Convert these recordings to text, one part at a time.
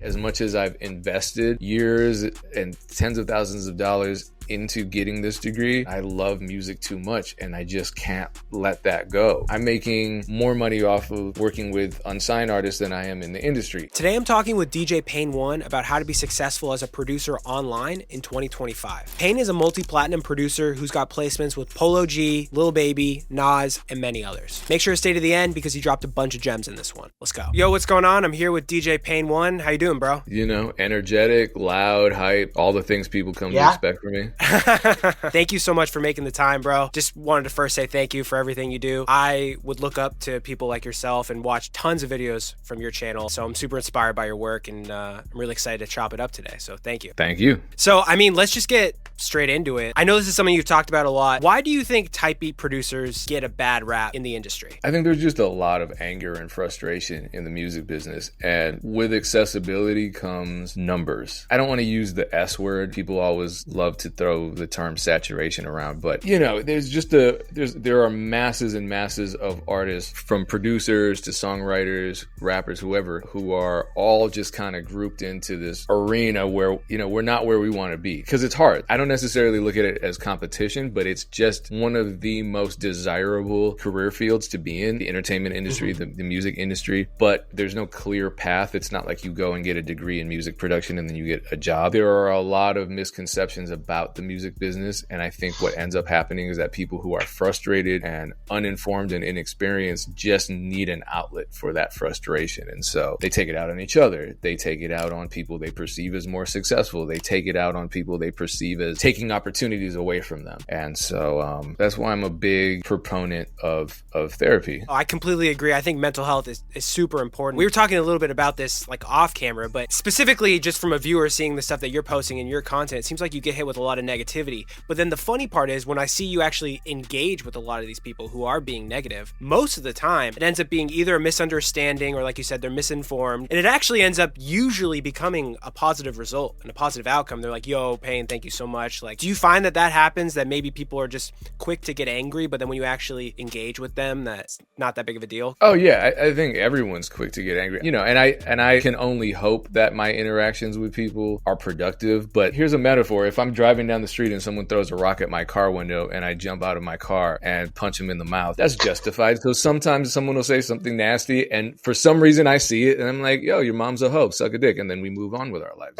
as much as I've invested years and tens of thousands of dollars into getting this degree, I love music too much and I just can't let that go. I'm making more money off of working with unsigned artists than I am in the industry. Today I'm talking with DJ Payne 1 about how to be successful as a producer online in 2025. Payne is a multi-platinum producer who's got placements with Polo G, Lil Baby, Nas, and many others. Make sure to stay to the end because he dropped a bunch of gems in this one. Let's go. Yo, what's going on? I'm here with DJ Payne 1. How you doing, bro? You know, energetic, loud, hype, all the things people come to expect from me. Thank you so much for making the time, bro. Just wanted to first say thank you for everything you do. I would look up to people like yourself and watch tons of videos from your channel. So I'm super inspired by your work and I'm really excited to chop it up today. So thank you. Thank you. So, I mean, let's just get straight into it. I know this is something you've talked about a lot. Why do you think type beat producers get a bad rap in the industry? I think there's just a lot of anger and frustration in the music business. And with accessibility comes numbers. I don't want to use the S word. People always love to throw the term saturation around, but you know, there are masses and masses of artists, from producers to songwriters, rappers, whoever, who are all just kind of grouped into this arena where, you know, we're not where we want to be because it's hard. I don't necessarily look at it as competition, but it's just one of the most desirable career fields to be in, the entertainment industry, the music industry, but there's no clear path. It's not like you go and get a degree in music production and then you get a job. There are a lot of misconceptions about the music business, and I think what ends up happening is that people who are frustrated and uninformed and inexperienced just need an outlet for that frustration, and so they take it out on each other. They take it out on people they perceive as more successful. They take it out on people they perceive as taking opportunities away from them, and so that's why I'm a big proponent of therapy. I completely agree. I think mental health is super important. We were talking a little bit about this like off camera, but specifically just from a viewer seeing the stuff that you're posting in your content, it seems like you get hit with a lot of negativity. But then the funny part is when I see you actually engage with a lot of these people who are being negative, most of the time it ends up being either a misunderstanding or, like you said, they're misinformed. And it actually ends up usually becoming a positive result and a positive outcome. They're like, yo, Payne, thank you so much. Like, do you find that happens, that maybe people are just quick to get angry, but then when you actually engage with them, that's not that big of a deal? Oh yeah, I think everyone's quick to get angry. You know, and I can only hope that my interactions with people are productive. But here's a metaphor. If I'm driving down the street and someone throws a rock at my car window and I jump out of my car and punch him in the mouth, that's justified. So sometimes someone will say something nasty and for some reason I see it and I'm like, yo, your mom's a hoe, suck a dick. And then we move on with our lives.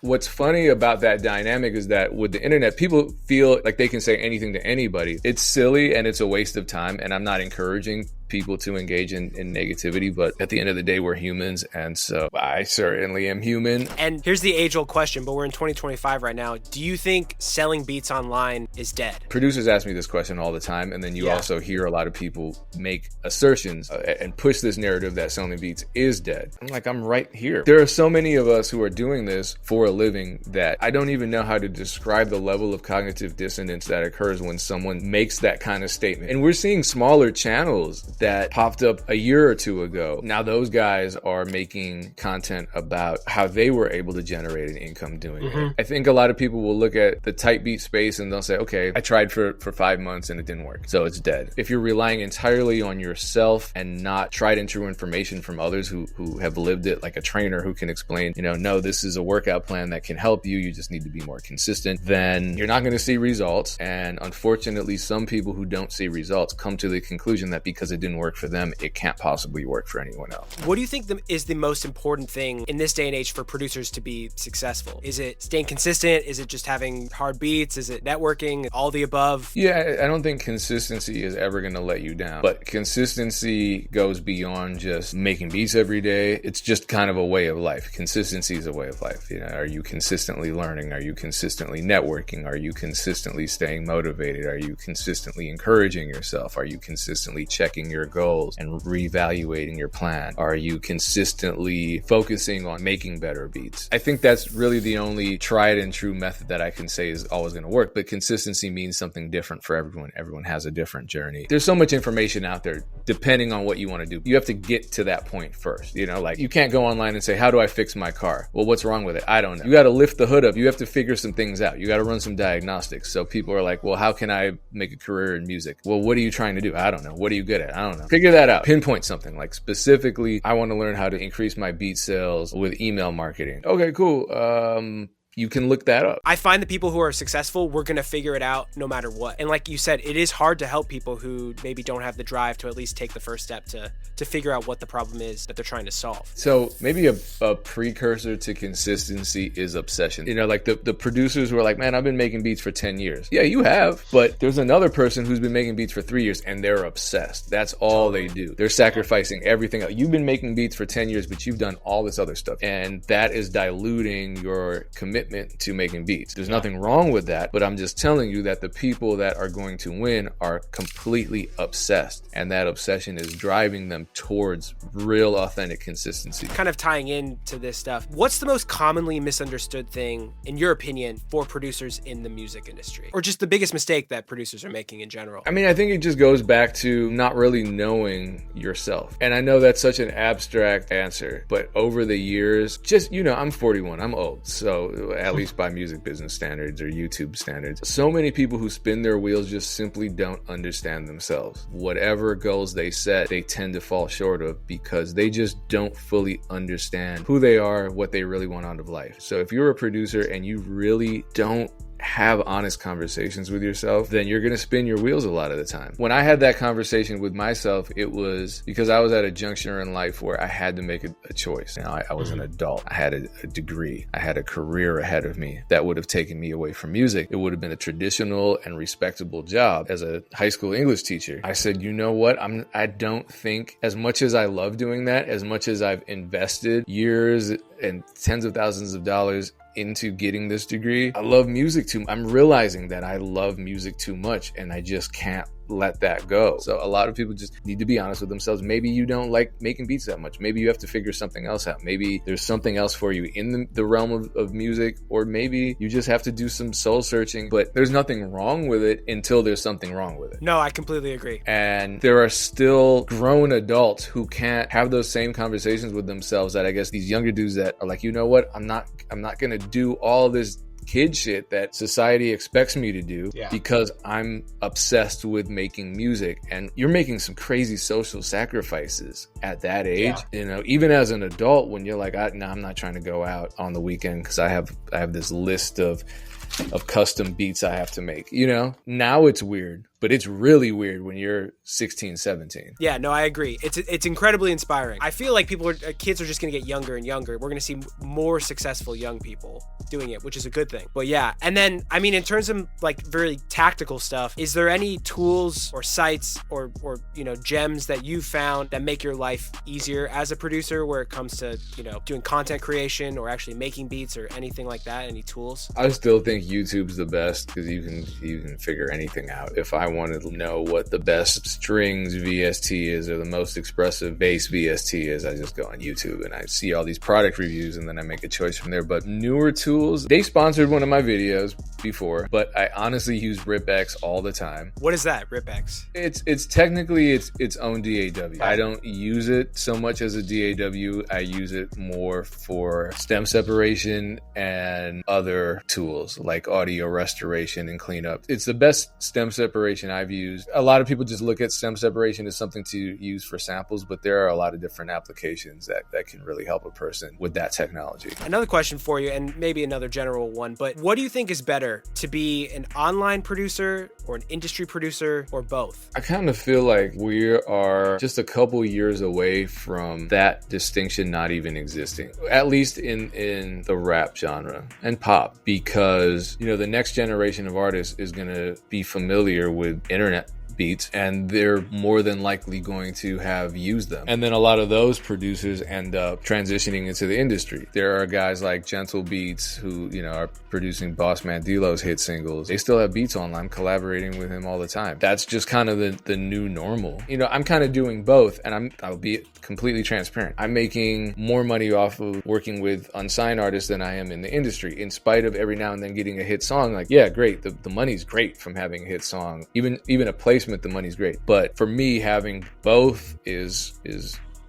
What's funny about that dynamic is that with the internet, people feel like they can say anything to anybody. It's silly and it's a waste of time. And I'm not encouraging people to engage in negativity, but at the end of the day, we're humans, and so I certainly am human. And here's the age-old question, but we're in 2025 right now. Do you think selling beats online is dead? Producers ask me this question all the time, and then you also hear a lot of people make assertions and push this narrative that selling beats is dead. I'm like, I'm right here. There are so many of us who are doing this for a living that I don't even know how to describe the level of cognitive dissonance that occurs when someone makes that kind of statement. And we're seeing smaller channels that popped up a year or two ago. Now those guys are making content about how they were able to generate an income doing it. I think a lot of people will look at the type beat space and they'll say, okay, I tried for 5 months and it didn't work, so it's dead. If you're relying entirely on yourself and not tried and true information from others who have lived it, like a trainer who can explain, you know, no, this is a workout plan that can help you, you just need to be more consistent, then you're not going to see results. And unfortunately, some people who don't see results come to the conclusion that because it didn't work for them, it can't possibly work for anyone else. What do you think is the most important thing in this day and age for producers to be successful? Is it staying consistent? Is it just having hard beats? Is it networking? All the above? Yeah, I don't think consistency is ever going to let you down, but consistency goes beyond just making beats every day. It's just kind of a way of life. Consistency is a way of life. You know, are you consistently learning? Are you consistently networking? Are you consistently staying motivated? Are you consistently encouraging yourself? Are you consistently checking your goals and reevaluating your plan? Are you consistently focusing on making better beats? I think that's really the only tried and true method that I can say is always going to work, but consistency means something different for everyone. Everyone has a different journey. There's so much information out there depending on what you want to do. You have to get to that point first. You know, like you can't go online and say, how do I fix my car? Well, what's wrong with it? I don't know. You got to lift the hood up. You have to figure some things out. You got to run some diagnostics. So people are like, well, how can I make a career in music? Well, what are you trying to do? I don't know. What are you good at? I don't know. Figure that out. Pinpoint something like specifically, I want to learn how to increase my beat sales with email marketing. Okay, cool. You can look that up. I find the people who are successful, we're going to figure it out no matter what. And like you said, it is hard to help people who maybe don't have the drive to at least take the first step to figure out what the problem is that they're trying to solve. So maybe a precursor to consistency is obsession. You know, like the producers who are like, man, I've been making beats for 10 years. Yeah, you have. But there's another person who's been making beats for 3 years and they're obsessed. That's all they do. They're sacrificing everything else. You've been making beats for 10 years, but you've done all this other stuff. And that is diluting your commitment to making beats. There's nothing wrong with that, but I'm just telling you that the people that are going to win are completely obsessed, and that obsession is driving them towards real authentic consistency. Kind of tying into this stuff, what's the most commonly misunderstood thing, in your opinion, for producers in the music industry? Or just the biggest mistake that producers are making in general? I mean, I think it just goes back to not really knowing yourself. And I know that's such an abstract answer, but over the years, just, you know, I'm 41, I'm old, so at least by music business standards or YouTube standards. So many people who spin their wheels just simply don't understand themselves. Whatever goals they set, they tend to fall short of because they just don't fully understand who they are, what they really want out of life. So if you're a producer and you really don't have honest conversations with yourself, then you're going to spin your wheels a lot of the time. When I had that conversation with myself, it was because I was at a juncture in life where I had to make a choice. You know, I was an adult. I had a degree. I had a career ahead of me that would have taken me away from music. It would have been a traditional and respectable job as a high school English teacher. I said, you know what? I don't think, as much as I love doing that, as much as I've invested years and tens of thousands of dollars into getting this degree, I love music too. I'm realizing that I love music too much and I just can't let that go. So a lot of people just need to be honest with themselves. Maybe you don't like making beats that much. Maybe you have to figure something else out. Maybe there's something else for you in the realm of music, or maybe you just have to do some soul searching, but there's nothing wrong with it until there's something wrong with it. No, I completely agree. And there are still grown adults who can't have those same conversations with themselves that I guess these younger dudes that are like, you know what, I'm not going to do all this kid shit that society expects me to do because I'm obsessed with making music. And you're making some crazy social sacrifices at that age. You know, even as an adult, when you're like, I'm not trying to go out on the weekend because I have this list of custom beats I have to make. You know, now it's weird, but it's really weird when you're 16, 17. Yeah, no, I agree. It's incredibly inspiring. I feel like kids are just going to get younger and younger. We're going to see more successful young people doing it, which is a good thing. But yeah, and then, I mean, in terms of like very tactical stuff, is there any tools or sites or you know, gems that you found that make your life easier as a producer where it comes to, you know, doing content creation or actually making beats or anything like that? Any tools? I still think YouTube's the best because you can figure anything out. If I wanted to know what the best strings VST is or the most expressive bass VST is, I just go on YouTube and I see all these product reviews and then I make a choice from there. But newer tools, they sponsored one of my videos before, but I honestly use RipX all the time. What is that, RipX? It's technically its own DAW. I don't use it so much as a DAW. I use it more for stem separation and other tools like audio restoration and cleanup. It's the best stem separation I've used. A lot of people just look at stem separation as something to use for samples, but there are a lot of different applications that can really help a person with that technology. Another question for you, and maybe another general one, but what do you think is better, to be an online producer or an industry producer or both? I kind of feel like we are just a couple years away from that distinction not even existing, at least in the rap genre and pop, because, you know, the next generation of artists is going to be familiar with internet beats and they're more than likely going to have used them. And then a lot of those producers end up transitioning into the industry. There are guys like Gentle Beats who, you know, are producing Boss Man D-Lo's hit singles. They still have beats online, collaborating with him all the time. That's just kind of the new normal. You know, I'm kind of doing both, and I'll be completely transparent. I'm making more money off of working with unsigned artists than I am in the industry, in spite of every now and then getting a hit song. Like, yeah, great. The money's great from having a hit song. Even a placement, the money's great. But for me, having both is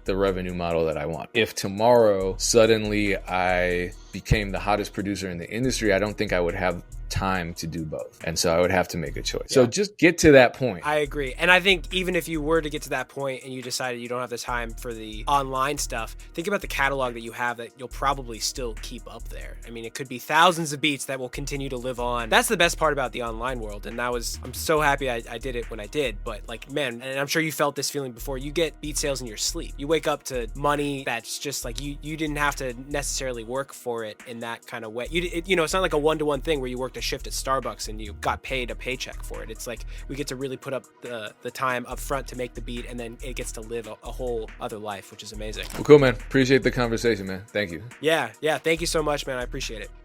the revenue model that I want. If tomorrow suddenly I became the hottest producer in the industry, I don't think I would have time to do both. And so I would have to make a choice. So just get to that point. I agree. And I think even if you were to get to that point and you decided you don't have the time for the online stuff, think about the catalog that you have that you'll probably still keep up there. I mean, it could be thousands of beats that will continue to live on. That's the best part about the online world. And I'm so happy I did it when I did. But like, man, and I'm sure you felt this feeling before, you get beat sales in your sleep. You wake up to money that's just like, you didn't have to necessarily work for it in that kind of way. It's not like a one-to-one thing where you worked a shift at Starbucks and you got paid a paycheck for it. It's like we get to really put up the time up front to make the beat, and then it gets to live a whole other life, which is amazing. Well, cool, man. Appreciate the conversation, man. Thank you. Yeah. Thank you so much, man. I appreciate it.